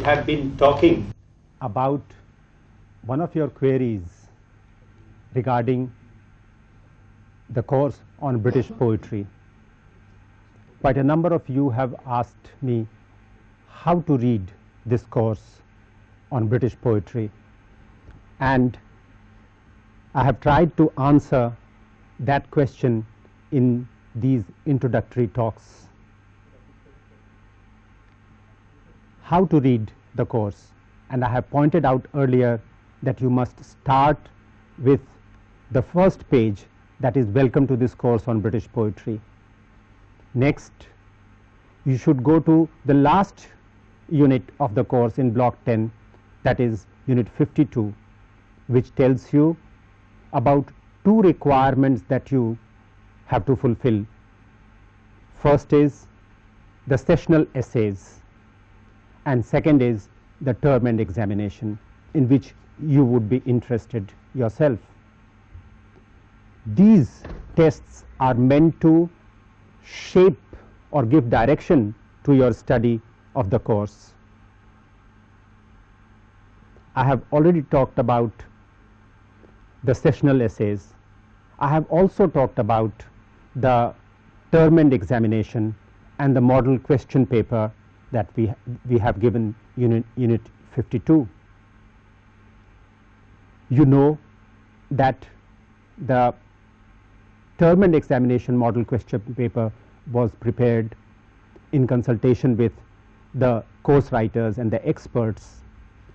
we have been talking about one of your queries regarding the course on British poetry. Quite a number of you have asked me how to read this course on British poetry, and I have tried to answer that question in these introductory talks. How to read the course, and I have pointed out earlier that you must start with the first page, that is welcome to this course on British poetry. Next, you should go to the last unit of the course in block 10, that is unit 52, which tells you about two requirements that you have to fulfill. First is the sessional essays, and second is the term and examination, in which you would be interested yourself. These tests are meant to shape or give direction to your study of the course. I have already talked about the sessional essays. I have also talked about the term and examination and the model question paper that we have given unit 52. You know that the term and examination model question paper was prepared in consultation with the course writers and the experts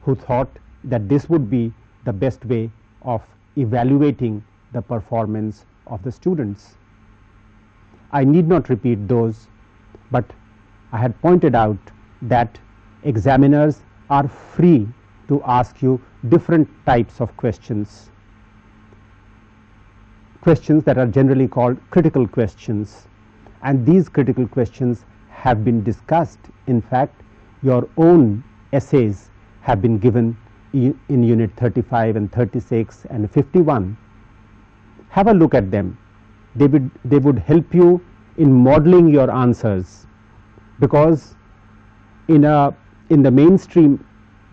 who thought that this would be the best way of evaluating the performance of the students. I need not repeat those, but I had pointed out that examiners are free to ask you different types of questions that are generally called critical questions, and these critical questions have been discussed. In fact, your own essays have been given in unit 35 and 36 and 51. Have a look at them. They would help you in modeling your answers, because in the mainstream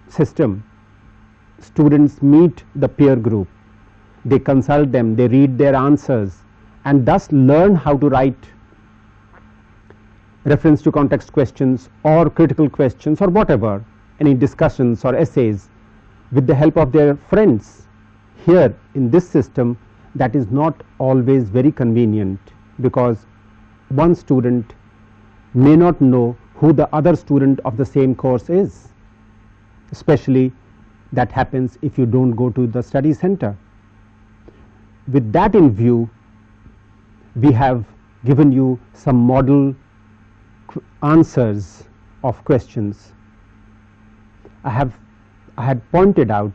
system, students meet the peer group, they consult them, they read their answers, and thus learn how to write reference to context questions or critical questions or whatever, any discussions or essays with the help of their friends. Here in this system, that is not always very convenient, because one student may not know who the other student of the same course is. Especially that happens if you don't go to the study center. With that in view, we have given you some model answers of questions. I had pointed out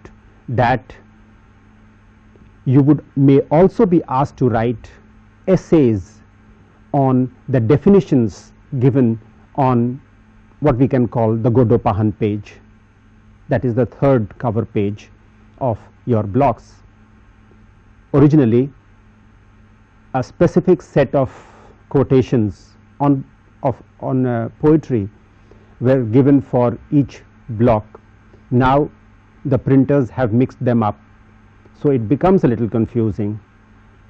that you may also be asked to write essays on the definitions given on what we can call the Godopahan page. That is the third cover page of your blocks. Originally, a specific set of quotations on poetry were given for each block. Now the printers have mixed them up, so it becomes a little confusing,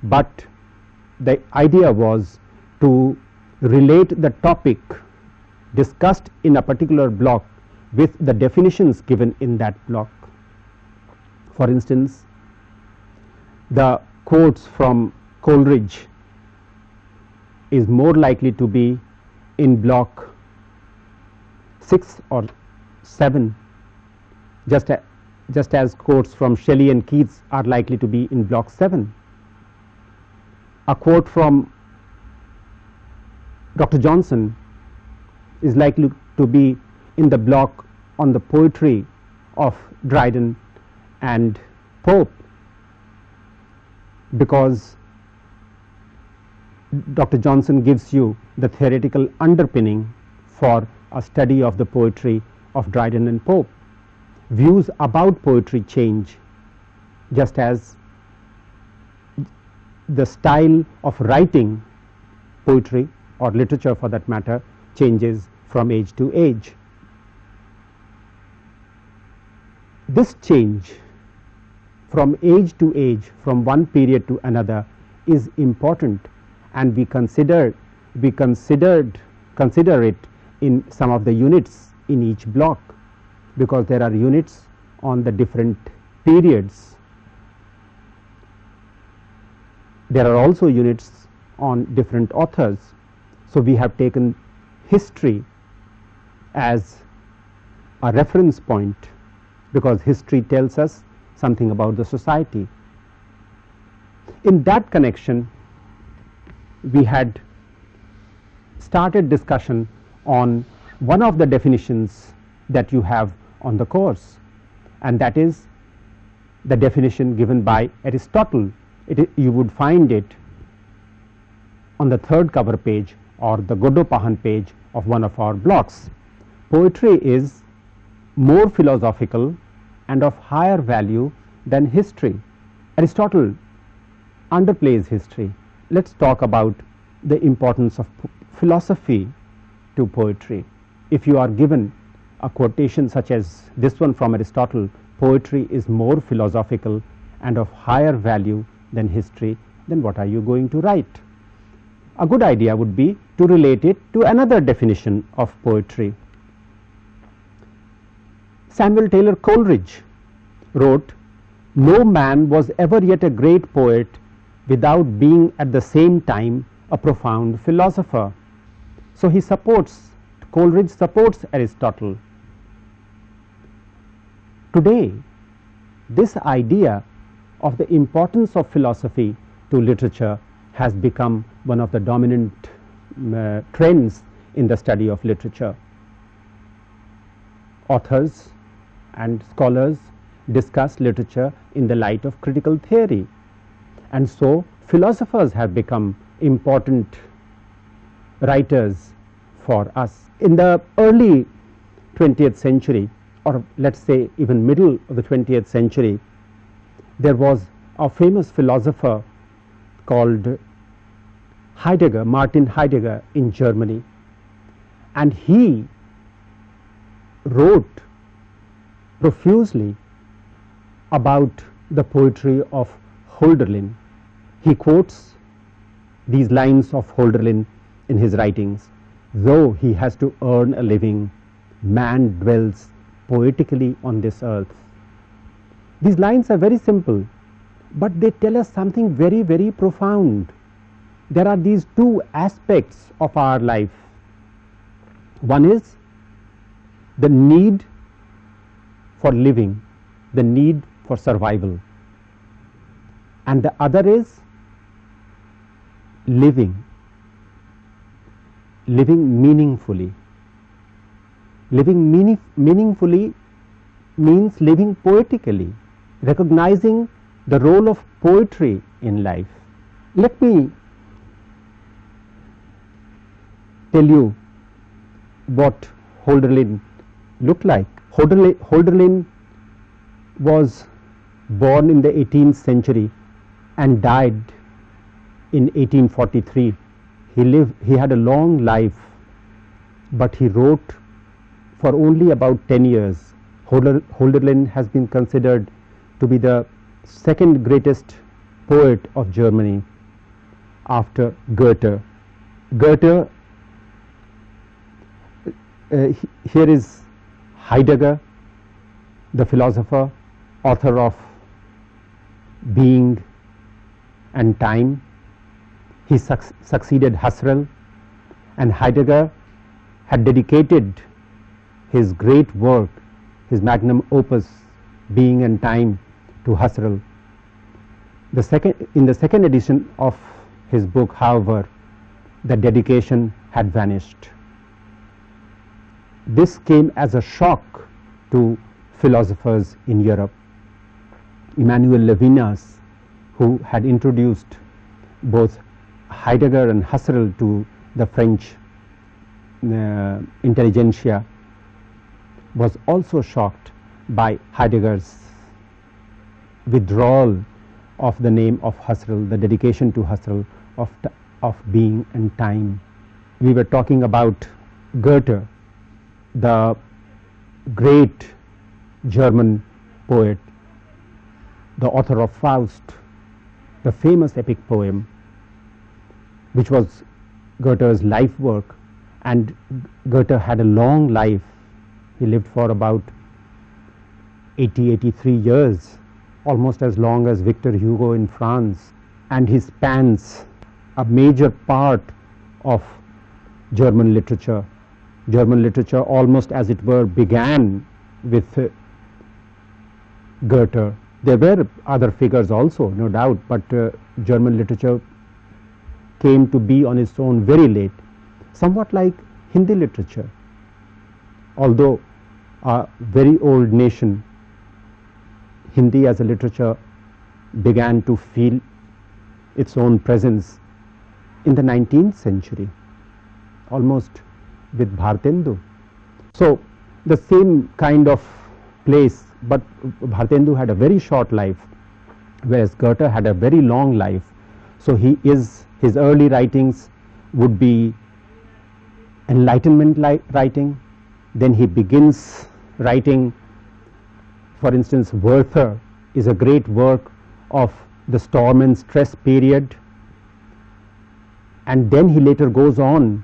but the idea was to relate the topic discussed in a particular block with the definitions given in that block. For instance, the quotes from Coleridge is more likely to be in block 6 or 7, just as quotes from Shelley and Keats are likely to be in block 7. A quote from Dr. Johnson is likely to be in the block on the poetry of Dryden and Pope, because Dr. Johnson gives you the theoretical underpinning for a study of the poetry of Dryden and Pope. Views about poetry change, just as the style of writing poetry or literature for that matter changes from age to age. This change from age to age, from one period to another, is important, and we consider it in some of the units in each block, because there are units on the different periods. There are also units on different authors. So we have taken history as a reference point, because history tells us something about the society. In that connection, we had started discussion on one of the definitions that you have on the course, and that is the definition given by Aristotle. You would find it on the third cover page or the Godopahan page of one of our blocks. Poetry is more philosophical and of higher value than history. Aristotle underplays history. Let's talk about the importance of philosophy to poetry. If you are given a quotation such as this one from Aristotle, poetry is more philosophical and of higher value than history, then what are you going to write? A good idea would be to relate it to another definition of poetry. Samuel Taylor Coleridge wrote, "No man was ever yet a great poet without being at the same time a profound philosopher." So Coleridge supports Aristotle. Today, this idea of the importance of philosophy to literature has become one of the dominant trends in the study of literature. Authors and scholars discuss literature in the light of critical theory, and so philosophers have become important writers for us. In the early 20th century, or let's say even middle of the 20th century, there was a famous philosopher called Heidegger, Martin Heidegger, in Germany, and he wrote profusely about the poetry of Hölderlin. He quotes these lines of Hölderlin in his writings: "Though he has to earn a living, man dwells poetically on this earth." These lines are very simple, but they tell us something very, very profound. There are these two aspects of our life. One is the need for living, the need for survival, and the other is living meaningfully. Living meaningfully means living poetically, recognizing the role of poetry in life. Let me tell you what Hölderlin looked like. Hölderlin was born in the 18th century and died in 1843. He had a long life, but he wrote for only about 10 years. Hölderlin has been considered to be the second greatest poet of Germany after Goethe. Goethe, here is Heidegger, the philosopher, author of Being and Time. He succeeded Husserl, and Heidegger had dedicated his great work, his magnum opus, Being and Time, to Husserl. In the second edition of his book, however, the dedication had vanished. This came as a shock to philosophers in Europe. Emmanuel Levinas, who had introduced both Heidegger and Husserl to the French intelligentsia, was also shocked by Heidegger's withdrawal of the name of Husserl, the dedication to Husserl of Being and Time. We were talking about Goethe, the great German poet, the author of Faust, the famous epic poem, which was Goethe's life work. And Goethe had a long life. He lived for about 83 years, almost as long as Victor Hugo in France. And he spans a major part of German literature. German literature, almost as it were, began with Goethe. There were other figures also, no doubt, but German literature came to be on its own very late, somewhat like Hindi literature. Although a very old nation, Hindi as a literature began to feel its own presence in the 19th century, almost with Bhartendu. So the same kind of place, but Bhartendu had a very short life, whereas Goethe had a very long life. So his early writings would be Enlightenment writing. Then he begins writing, for instance, Werther is a great work of the storm and stress period, and then he later goes on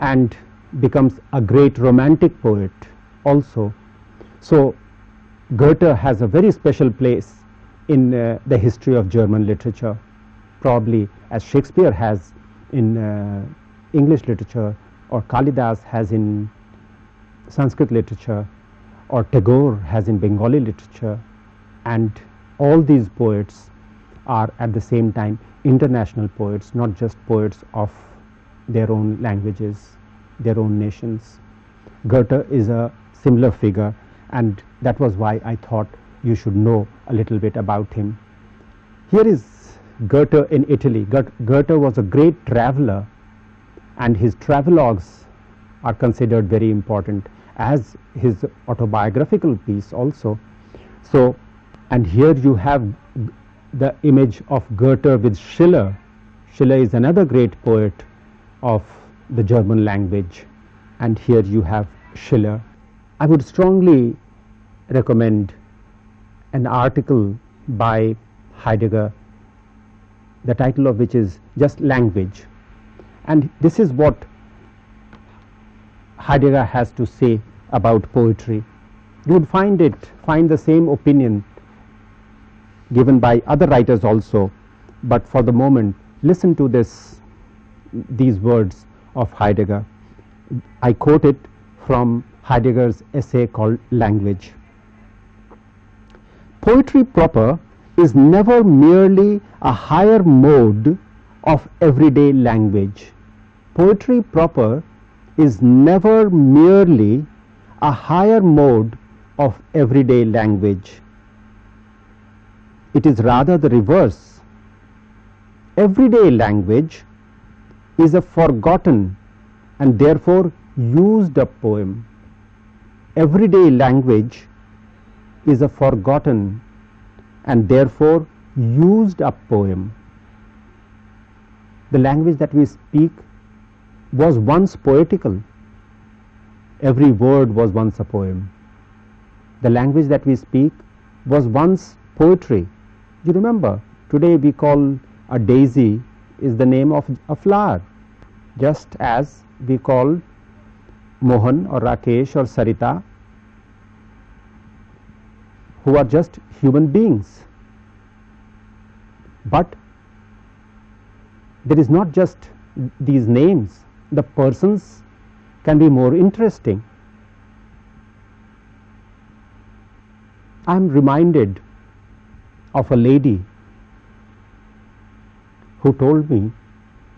and becomes a great romantic poet also. So Goethe has a very special place in the history of German literature, probably as Shakespeare has in English literature, or Kalidas has in Sanskrit literature, or Tagore has in Bengali literature. And all these poets are at the same time international poets, not just poets of their own languages, their own nations. Goethe is a similar figure, and that was why I thought you should know a little bit about him. Here is Goethe in Italy. Goethe was a great traveler, and his travelogues are considered very important as his autobiographical piece also. So, and here you have the image of Goethe with Schiller. Schiller is another great poet of the German language, and here you have Schiller. I would strongly recommend an article by Heidegger, the title of which is just Language. And this is what Heidegger has to say about poetry. You would find the same opinion given by other writers also, but for the moment listen to these words of Heidegger. I quote it from Heidegger's essay called Language. Poetry proper is never merely a higher mode of everyday language. Poetry proper is never merely a higher mode of everyday language. It is rather the reverse. Everyday language is a forgotten and therefore used up poem. Everyday language is a forgotten and therefore used up poem. The language that we speak was once poetical. Every word was once a poem. The language that we speak was once poetry. You remember, today we call a daisy is the name of a flower, just as we call Mohan or Rakesh or Sarita, who are just human beings. But there is not just these names, the persons can be more interesting. I am reminded of a lady who told me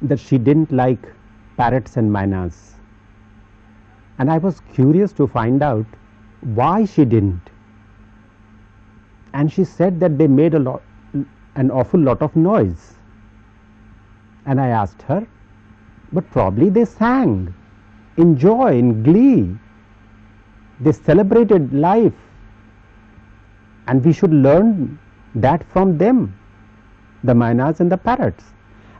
that she didn't like parrots and mynas, and I was curious to find out why she didn't. And she said that they made an awful lot of noise. And I asked her, but probably they sang in joy, in glee. They celebrated life, and we should learn that from them, the mynas and the parrots.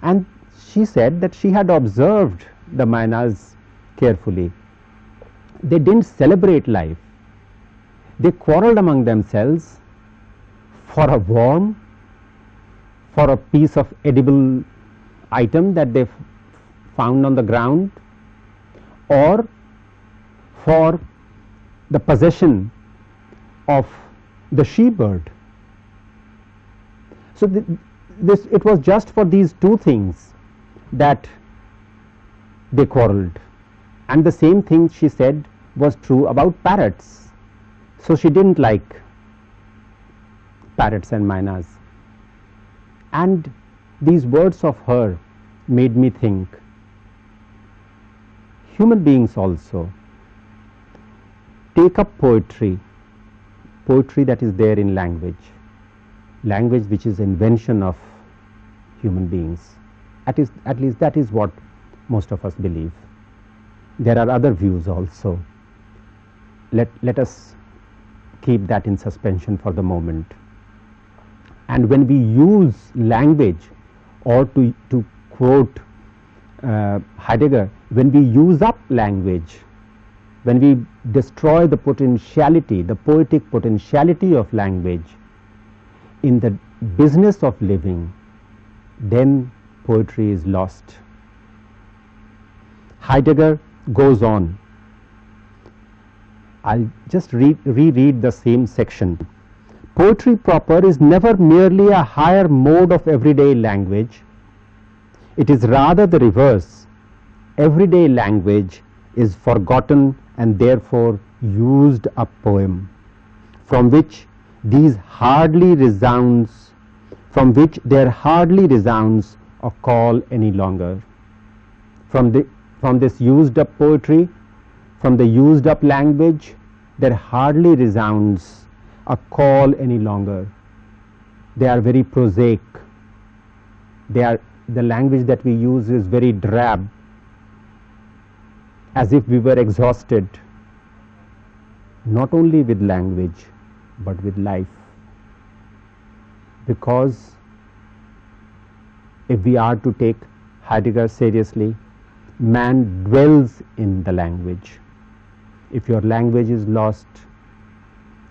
And she said that she had observed the mynas carefully. They didn't celebrate life. They quarreled among themselves for a worm, for a piece of edible item that they found on the ground, or for the possession of the she-bird. So it was just for these two things that they quarreled, and the same thing she said was true about parrots. So she didn't like parrots and mynas, and these words of her made me think human beings also take up poetry that is there in language which is invention of human beings. At least that is what most of us believe. There are other views also. Let us keep that in suspension for the moment. And when we use language, or to quote Heidegger, when we use up language, when we destroy the potentiality, the poetic potentiality of language in the business of living, then poetry is lost. Heidegger goes on. I'll just reread the same section. Poetry proper is never merely a higher mode of everyday language. It is rather the reverse. Everyday language is forgotten and therefore used up poem, from which there hardly resounds a call any longer. From this used up poetry, from the used up language, there hardly resounds a call any longer. They are very prosaic. The language that we use is very drab, as if we were exhausted, not only with language but with life. Because if we are to take Heidegger seriously, man dwells in the language. If your language is lost,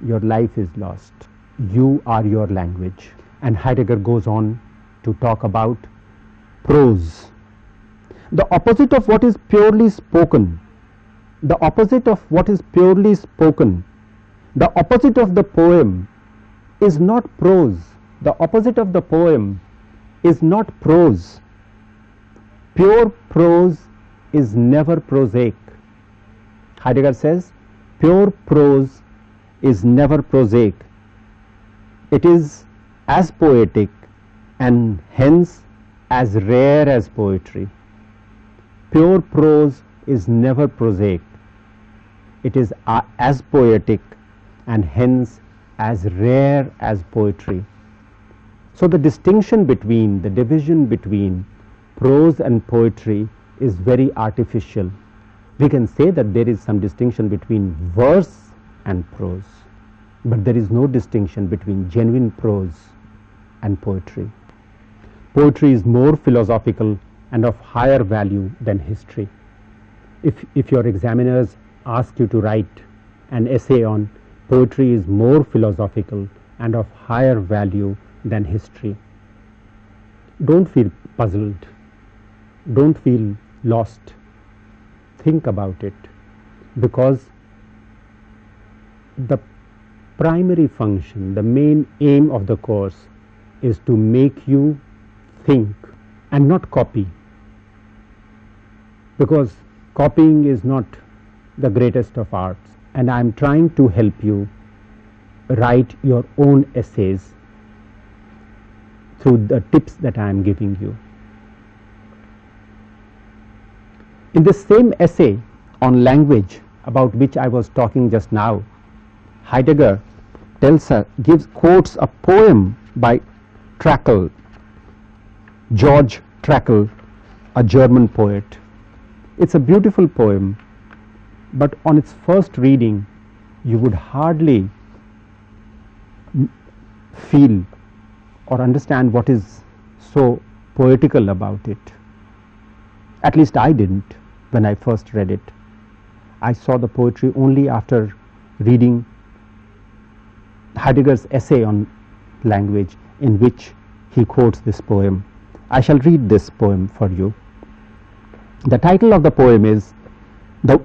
your life is lost. You are your language. And Heidegger goes on to talk about prose, the opposite of what is purely spoken, the opposite of what is purely spoken. The opposite of the poem is not prose. The opposite of the poem is not prose. Pure prose is never prosaic. Heidegger says pure prose is never prosaic. It is as poetic and hence as rare as poetry. Pure prose is never prosaic. It is as poetic and hence as rare as poetry. So the distinction between, the division between prose and poetry is very artificial. We can say that there is some distinction between verse and prose, but there is no distinction between genuine prose and poetry. Poetry is more philosophical and of higher value than history. If your examiners ask you to write an essay on poetry is more philosophical and of higher value than history, don't feel puzzled, don't feel lost. Think about it, because the primary function, the main aim of the course is to make you think and not copy, because copying is not the greatest of arts, and I am trying to help you write your own essays through the tips that I am giving you. In the same essay on language about which I was talking just now, Heidegger quotes a poem by Trakl, George Trakl, a German poet. It's a beautiful poem, but on its first reading, you would hardly feel or understand what is so poetical about it. At least I didn't when I first read it. I saw the poetry only after reading Heidegger's essay on language in which he quotes this poem. I shall read this poem for you. The title of the poem is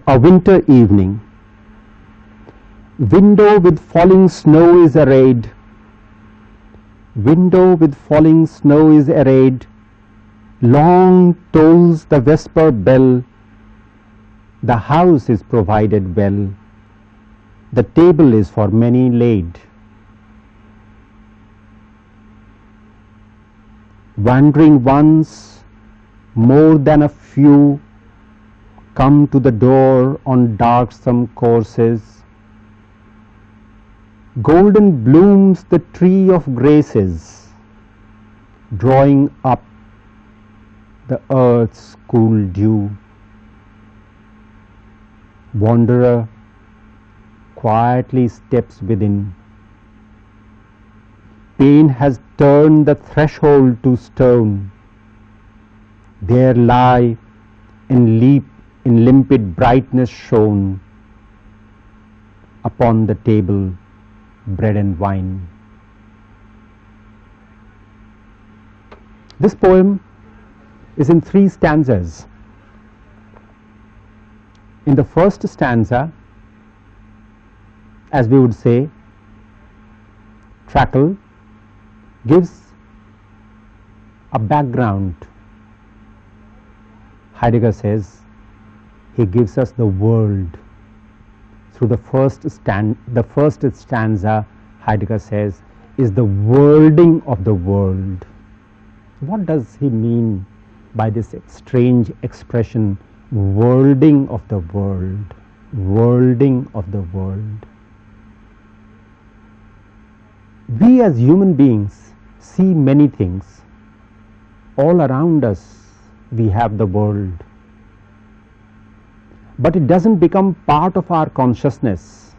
A Winter Evening. Window with falling snow is arrayed. Window with falling snow is arrayed. Long tolls the vesper bell. The house is provided well. The table is for many laid. Wandering ones, more than a few, come to the door on darksome courses. Golden blooms the tree of graces, drawing up the earth's cool dew. Wanderer quietly steps within. Pain has turned the threshold to stone. There lie in limpid brightness shown upon the table bread and wine. This poem is in 3 stanzas. In the first stanza, as we would say, Trackle gives a background. Heidegger says he gives us the world. Through the first stanza, Heidegger says, is the worlding of the world. What does he mean by this strange expression, worlding of the world? Worlding of the world. We as human beings see many things. All around us we have the world. But it doesn't become part of our consciousness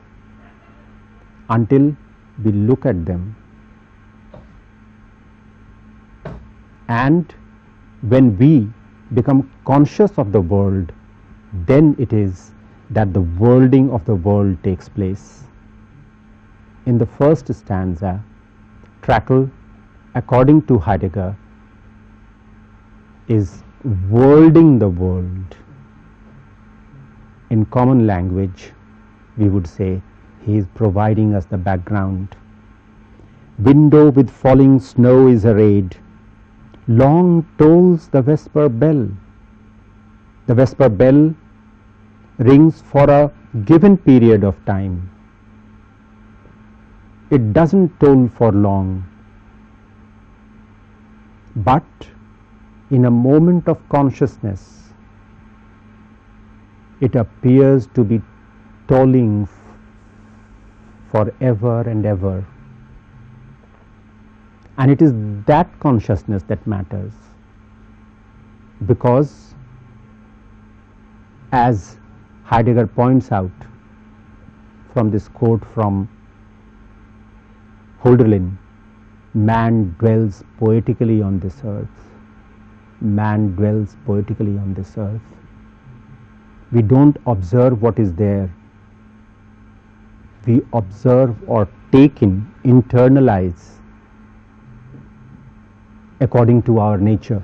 until we look at them. And when we become conscious of the world, then it is that the worlding of the world takes place. In the first stanza, Trackle, according to Heidegger, is worlding the world. In common language, we would say he is providing us the background. Window with falling snow is arrayed. Long tolls the vesper bell. The vesper bell rings for a given period of time. It doesn't toll for long, but in a moment of consciousness, it appears to be tolling forever and ever. And it is that consciousness that matters, because as Heidegger points out from this quote from Hölderlin, man dwells poetically on this earth. Man dwells poetically on this earth. We don't observe what is there. We observe or take in, internalize according to our nature.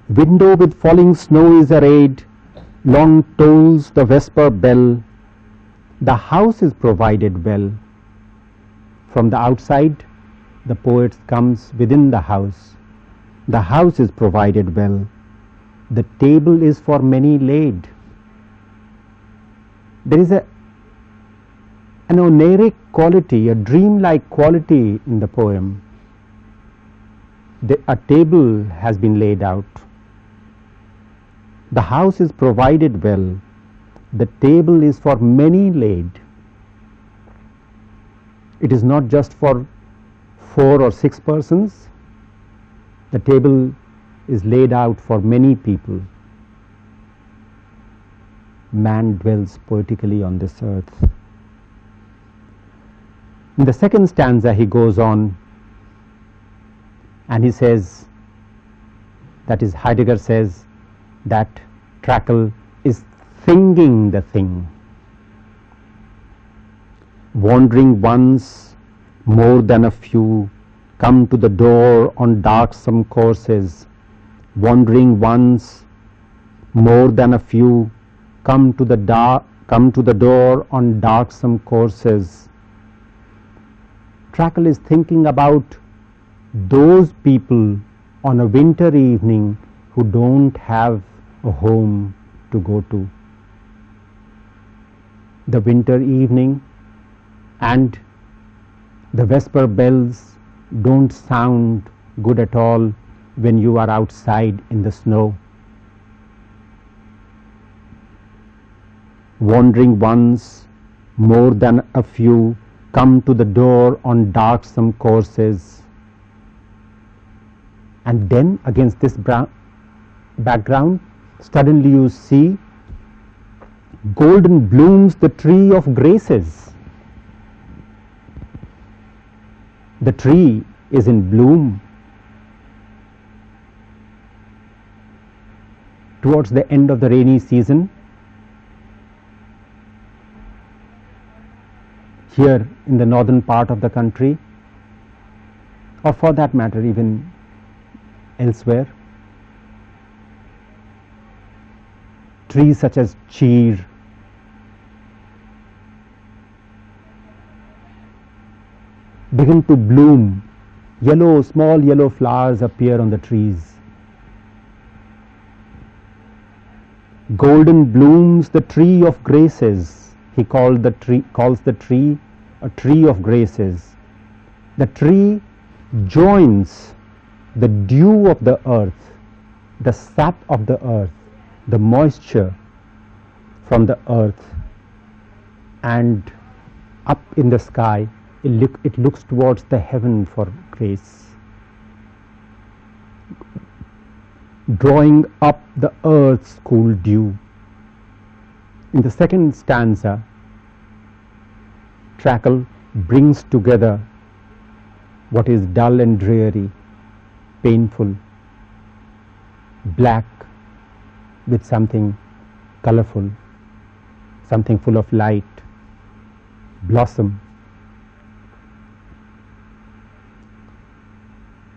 Window with falling snow is arrayed. Long tolls the vesper bell. The house is provided well. From the outside, the poet comes within the house. The house is provided well. The table is for many laid. There is an oniric quality, a dreamlike quality in the poem. A table has been laid out. The house is provided well. The table is for many laid. It is not just for 4 or 6 persons. The table is laid out for many people. Man dwells poetically on this earth. In the second stanza, he goes on and he says, that is, Heidegger says that Trackle is thinking the thing. Wandering ones, more than a few, come to the door on darksome courses. Wandering ones, more than a few, come to the door on darksome courses. Trackle is thinking about those people on a winter evening who don't have a home to go to. The winter evening and the vesper bells don't sound good at all when you are outside in the snow. Wandering ones, more than a few, come to the door on darksome courses. And then against this background, suddenly you see golden blooms the tree of graces. The tree is in bloom. Towards the end of the rainy season, here in the northern part of the country, or for that matter even elsewhere, trees such as cheer, begin to bloom. Small yellow flowers appear on the trees. Golden blooms the tree of graces. He calls the tree a tree of graces. The tree joins the dew of the earth, the sap of the earth, the moisture from the earth, and up in the sky it looks towards the heaven for grace, drawing up the earth's cool dew. In the second stanza, Trackle brings together what is dull and dreary, painful, black with something colorful, something full of light, blossom.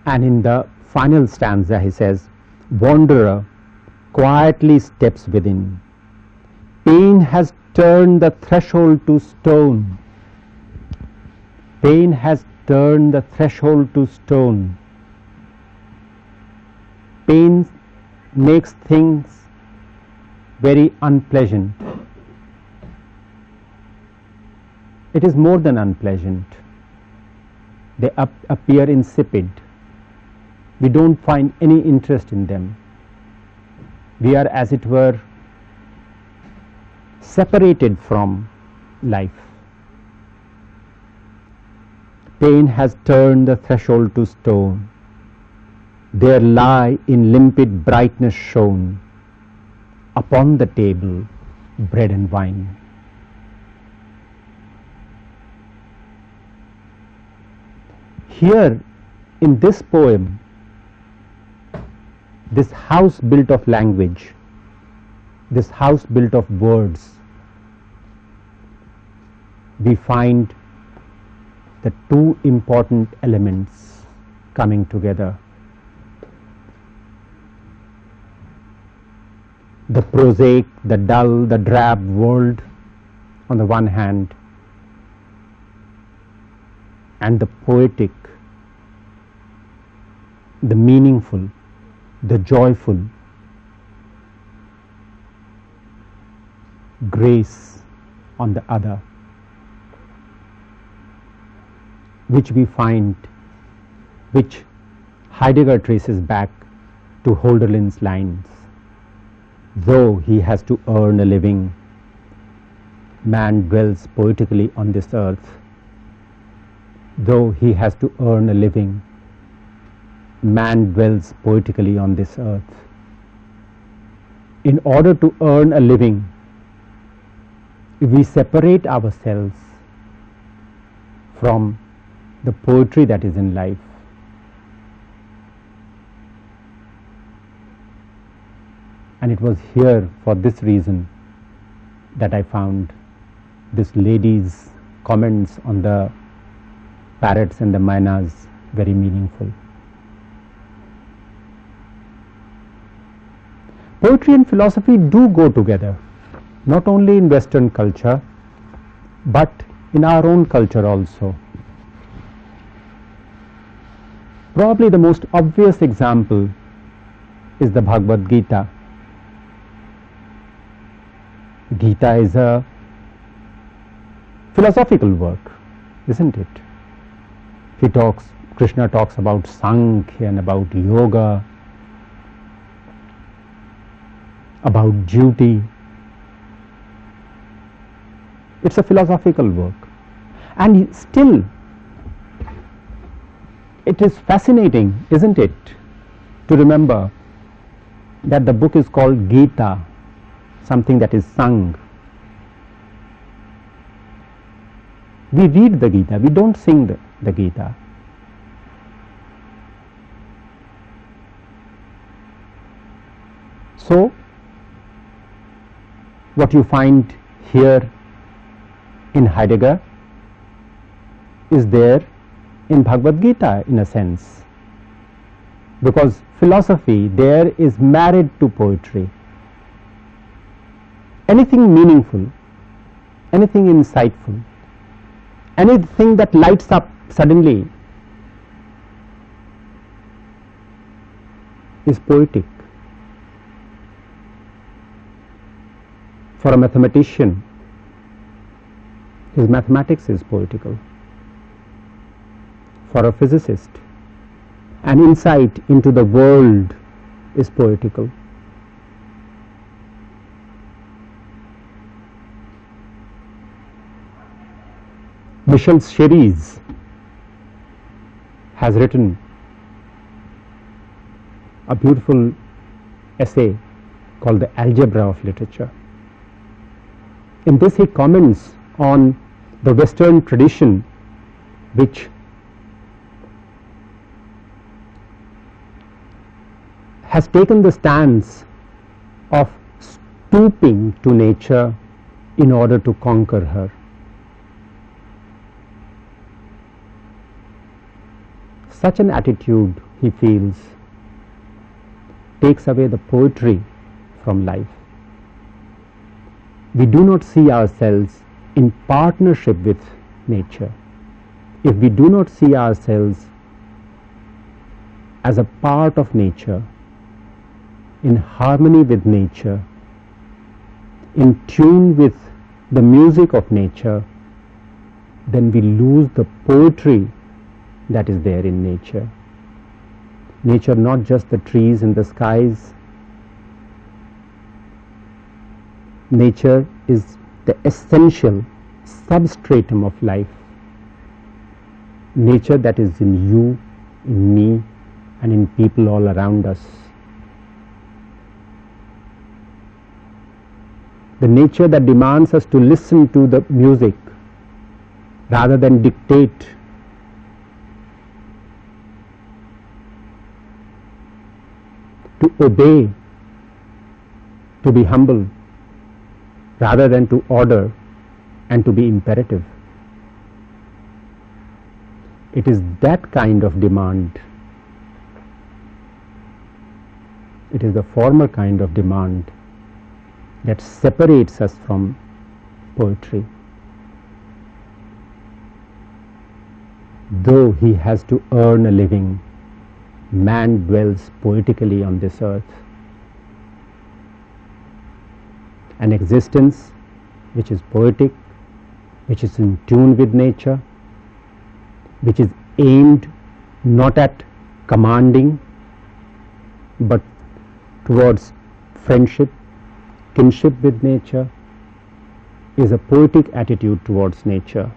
And in the final stanza he says, wanderer quietly steps within. Pain has turned the threshold to stone. Pain has turned the threshold to stone. Pain makes things very unpleasant. It is more than unpleasant. They appear insipid. We don't find any interest in them. We are, as it were, separated from life. Pain has turned the threshold to stone. There lie in limpid brightness shown upon the table bread and wine. Here in this poem, this house built of language, this house built of words, we find the two important elements coming together. The prosaic, the dull, the drab world on the one hand, and the poetic, the meaningful, the joyful, grace on the other, which we find, which Heidegger traces back to Hölderlin's lines. Though he has to earn a living, man dwells poetically on this earth. Though he has to earn a living, man dwells poetically on this earth. In order to earn a living, we separate ourselves from the poetry that is in life. And it was here for this reason that I found this lady's comments on the parrots and the mynas very meaningful. Poetry and philosophy do go together, not only in Western culture, but in our own culture also. Probably the most obvious example is the Bhagwad Geeta. Gita is a philosophical work, isn't it? Krishna talks about Sankhya and about yoga, about duty. It's a philosophical work. And still, it is fascinating, isn't it, to remember that the book is called Gita, something that is sung. We read the Gita, we don't sing the Gita. So, what you find here in Heidegger is there in Bhagwad Gita in a sense, because philosophy there is married to poetry. Anything meaningful, anything insightful, anything that lights up suddenly is poetic. For a mathematician, his mathematics is poetical. For a physicist, an insight into the world is poetical. Michel Cherise has written a beautiful essay called The Algebra of Literature. In this he comments on the Western tradition which has taken the stance of stooping to nature in order to conquer her. Such an attitude, he feels, takes away the poetry from life. We do not see ourselves in partnership with nature. If we do not see ourselves as a part of nature, in harmony with nature, in tune with the music of nature, then we lose the poetry that is there in nature. Nature, not just the trees and the skies. Nature is the essential substratum of life. Nature that is in you, in me, and in people all around us. The nature that demands us to listen to the music rather than dictate. To obey, to be humble, rather than to order and to be imperative. It is that kind of demand. It is the former kind of demand that separates us from poetry. Though he has to earn a living, man dwells poetically on this earth. An existence which is poetic, which is in tune with nature, which is aimed not at commanding but towards friendship, kinship with nature, is a poetic attitude towards nature.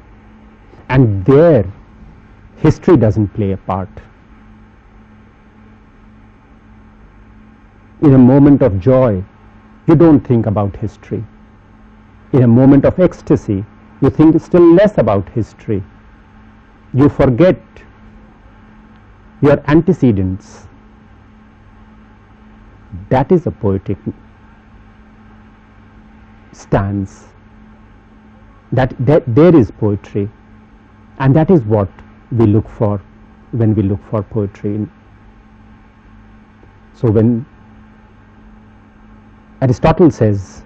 And there, history doesn't play a part. In a moment of joy, you don't think about history. In a moment of ecstasy, you think still less about history. You forget your antecedents. That is a poetic stance. that there is poetry, and that is what we look for when we look for poetry. So when Aristotle says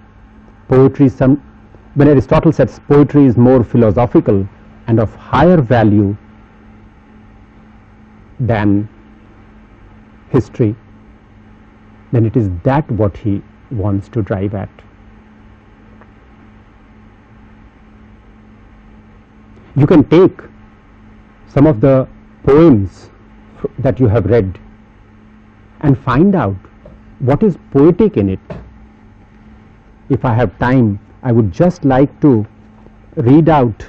poetry, when Aristotle says poetry is more philosophical and of higher value than history, then it is that what he wants to drive at. You can take some of the poems that you have read and find out what is poetic in it. If I have time, I would just like to read out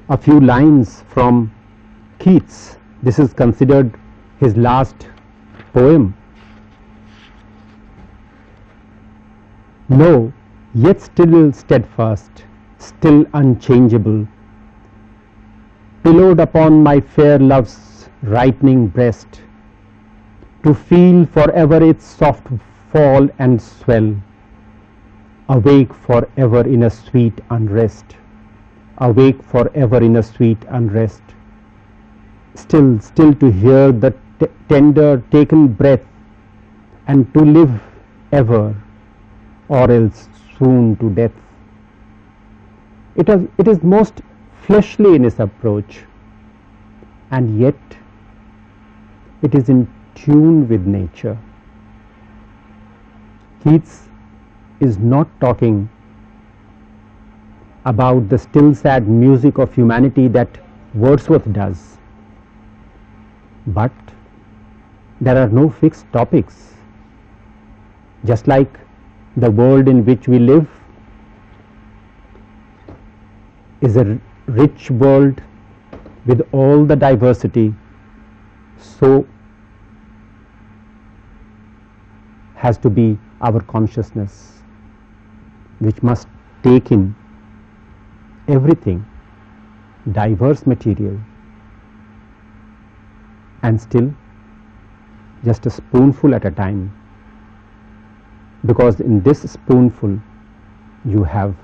a few lines from Keats. This is considered his last poem. No, yet still steadfast, still unchangeable, pillowed upon my fair love's ripening breast, to feel forever its soft fall and swell, awake forever in a sweet unrest, awake forever in a sweet unrest, still to hear the tender taken breath, and to live ever, or else soon to death. It is most fleshly in its approach, and yet it is in tune with nature. Keats is not talking about the still sad music of humanity that Wordsworth does, but there are no fixed topics. Just like the world in which we live is a rich world with all the diversity, so has to be our consciousness, which must take in everything, diverse material, and still just a spoonful at a time, because in this spoonful you have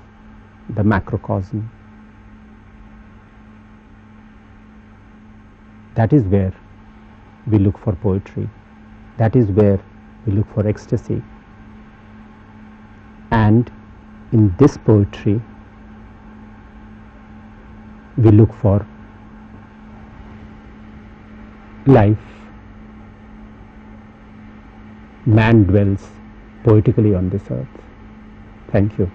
the macrocosm. That is where we look for poetry. That is where we look for ecstasy. And in this poetry, we look for life. Man dwells poetically on this earth. Thank you.